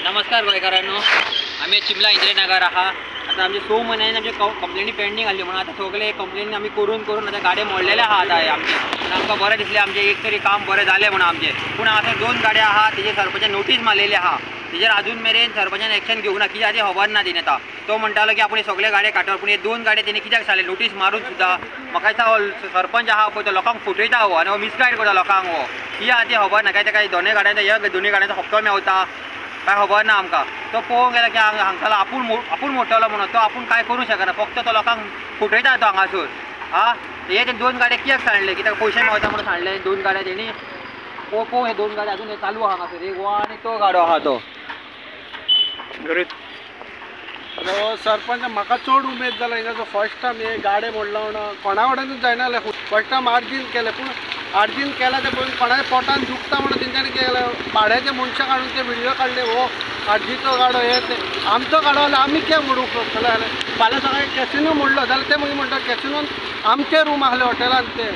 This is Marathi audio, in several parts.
नमस्कार गोंयकारांनो, आम्ही चिमला इंद्रनगर आहात. आता आमचे 6 महिन्यांनी आमचे कंप्लेनी पेंडिंग आली म्हणून आता सगळे कंप्लेनी आम्ही करून आता गाड्या मोडलेल्या आहात आहे आमचे. आमकां बरें दिसलें आमचे एक तरी काम बरें जालें म्हणून आमचे. पूण आता 2 गाड्या आहात तेजेर सरपंचान नोटीस मारलेली आहा. तेजेर अजून मेरेन सरपंचान एक्शन घेवंक ना. कित्याक तें खबर ना तेणे आता. तो म्हणटालो की आपण सगळे गाडे काडटलो, पूण हे 2 गाड्या तेणे कित्याक सांगले नोटीस मारून सुद्दां. म्हाका दिसता सरपंच आहा पळय तो लोकांक फटयता हो आनी हो मिसगायड करता लोकांक हो. कित्याक तें खबर ना. काय ताका दोनूय गाड्यांचो दोनूय गाड्यांचो हप्तो मेवता काय खबर ना आमकां. तो पळोवंक गेला की हांगसरलो आपूण मोडटलो म्हणून तो आपूण काय करूंक शकना. फक्त तो लोकांक फटयता तो हांगासून. हे 2 गाड्या कित्याक सांडले, कित्याक पयशे मेवता म्हणून सांडले 2 गाड्या तेणी. पळोवं हे 2 गाड्या अजून चालू आहा हांगासर. एक हो आनी तो गाडो आहा तो. हॅलो सरपंच, म्हाका चड उमेद जाला हिंगा जो फर्स्ट टायम हे गाडे मोडला म्हणून कोणा कडेनूच जायना जाल्यार फर्स्ट टायम आर्जीन केले. पूण आर्जीन केला ते पळोवन कोणाच्या पोटान दुखता म्हणून तेंच्यांनी कितें केलें भाड्याचे मनशां काडून ते व्हिडिओ काडले. हो आर्जीचो गाडो हे ते आमचो गाडो जाल्यार आमी कित्याक मोडूंक सोदतले जाल्यार. फाल्यां सकाळीं कॅसिनो मोडलो जाल्यार ते मागीर म्हणटा कॅसिनोन आमचे रूम आहले हॉटेलान ते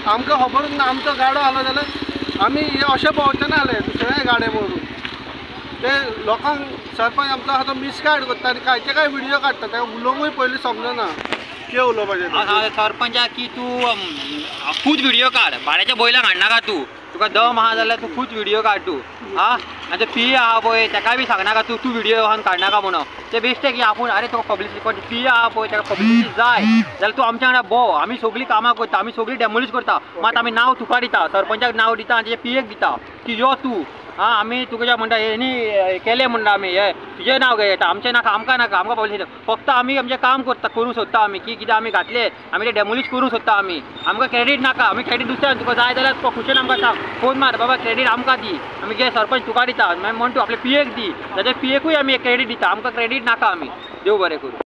आमकां खबरूच ना. आमचो गाडो आहलो जाल्यार आमी हे अशें भोंवचे ना जाले दुसरे गाडे मोडून. ते लोकांक सरपंच आमचो आहा तो मिसगायड करता आनी कांयचे काय व्हिडिओ काडटा. ताका उलोवंकूय पयलीं समजना कितें उलोवपाचें. सरपंचाक की तूं खूद व्हिडिओ काड, भाड्याच्या बैलांक हाडनाका तूं. तुका दम आहा जाल्यार तूं खूद व्हिडिओ काड तूं. आनी तो पी आहा पळय ताकाय बी सांगनाका तूं व्हिडिओ आहान काडनाका म्हणून. ते बेश्टे की आपूण अरे तुका पब्लिसिटी पण पी आहा पळय ताका पब्लिसिटी जाय जाल्यार तूं आमच्या वांगडा भोव. आमी सगळीं कामां करता, आमी सगळीं डेमोलीश करता. मात आमी नांव तुका दिता, सरपंचाक नांव दिता आनी तेजे पीएक दिता की यो तूं. आमी तुका म्हणटा हेणी केलें म्हणटा आमी हे तुजें नांव घे येता. आमचें नाका, आमकां पब्लिसिटी. फक्त आमी आमचें काम करता, करूंक सोदता आमी की कितें आमी घातले आमी ते डेमोलीश करूंक सोदता आमी. आमकां क्रेडीट नाका, आमी क्रेडीट दुसऱ्याक तुका जाय जाल्यार तुका खुशेन आमकां सांग, फोन मार बाबा क्रेडीट आमकां दी. आमी घे सरपंच तुका दिता मागीर म्हण तूं आपल्या पीएक दी जाल्यार पीएकूय आमी क्रेडीट दिता. आमकां क्रेडीट नाका. आमी देव बरें करूं.